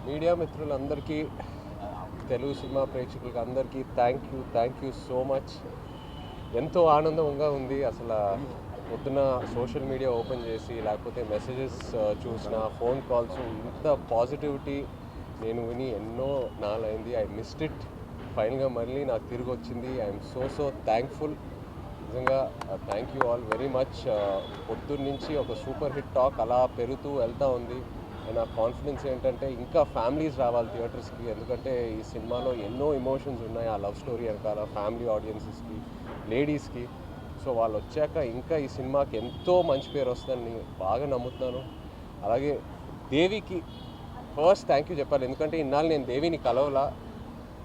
Media మిత్రులందరికీ, Telugu cinema ప్రేక్షకులకి అందరికీ థ్యాంక్ యూ సో మచ్. ఎంతో ఆనందంగా ఉంది. అసలు పొద్దున సోషల్ మీడియా ఓపెన్ చేసి లేకపోతే మెసేజెస్ చూసిన, ఫోన్ కాల్స్, ఇంత పాజిటివిటీ నేను విని ఎన్నో నాలైంది. I missed it. ఫైనల్గా మళ్ళీ నాకు తిరిగి వచ్చింది. I'm so thankful. నిజంగా thank you all very much. పొద్దున్న నుంచి ఒక సూపర్ హిట్ టాక్ అలా పెరుగుతూ వెళ్తూ ఉంది. నా కాన్ఫిడెన్స్ ఏంటంటే ఇంకా ఫ్యామిలీస్ రావాలి థియేటర్స్కి, ఎందుకంటే ఈ సినిమాలో ఎన్నో ఎమోషన్స్ ఉన్నాయి. ఆ లవ్ స్టోరీ వెనకాల ఫ్యామిలీ ఆడియన్సెస్కి, లేడీస్కి. సో వాళ్ళు వచ్చాక ఇంకా ఈ సినిమాకి ఎంతో మంచి పేరు వస్తుందని బాగా నమ్ముతున్నాను. అలాగే దేవికి ఫస్ట్ థ్యాంక్ యూ చెప్పాలి, ఎందుకంటే ఇన్నాళ్ళు నేను దేవిని కలవలా,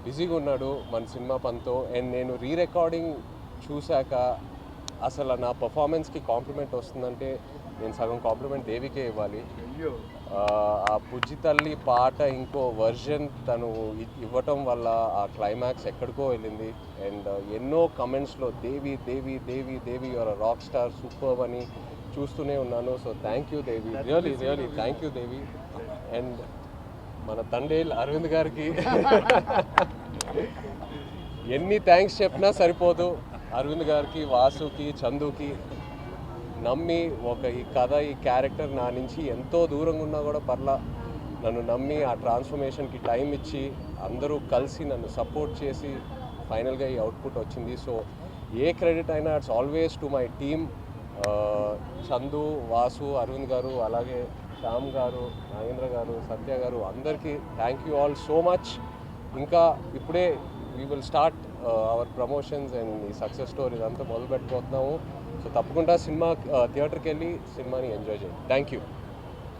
బిజీగా ఉన్నాడు మన సినిమా పనితో. అండ్ నేను రికార్డింగ్ చూశాక అసలు నా పర్ఫార్మెన్స్కి కాంప్లిమెంట్ వస్తుందంటే నేను సగం కాంప్లిమెంట్ దేవికే ఇవ్వాలి. ఆ బుజ్జి తల్లి పాట ఇంకో వర్జన్ తను ఇవ్వటం వల్ల ఆ క్లైమాక్స్ ఎక్కడికో వెళ్ళింది. అండ్ ఎన్నో కమెంట్స్లో దేవి దేవి దేవి దేవి యువర్ రాక్ స్టార్, సూపర్ అని చూస్తూనే ఉన్నాను. So thank you Devi, really thank you Devi. And మన తండేల్ అరవింద్ గారికి ఎన్ని థ్యాంక్స్ చెప్పినా సరిపోదు. అరవింద్ గారికి, వాసుకి, చందుకి నమ్మి ఈ కథ, ఈ క్యారెక్టర్ నా నుంచి ఎంతో దూరంగా ఉన్నా కూడా పర్లా నన్ను నమ్మి ఆ ట్రాన్స్ఫర్మేషన్కి టైం ఇచ్చి అందరూ కలిసి నన్ను సపోర్ట్ చేసి ఫైనల్గా ఈ అవుట్పుట్ వచ్చింది. సో ఏ క్రెడిట్ అయినా it's always to my team. Chandu, Vasu, Aravind garu, అలాగే శ్యామ్ గారు, నాగేంద్ర గారు, సత్య గారు, అందరికీ thank you all so much. ఇంకా ఇప్పుడే we will start our promotions and ఈ సక్సెస్ స్టోరీ ఇదంతా మొదలు పెట్టుకోతున్నాము. సో తప్పకుండా సినిమా థియేటర్కి వెళ్ళి సినిమాని ఎంజాయ్ చేయండి. Thank you.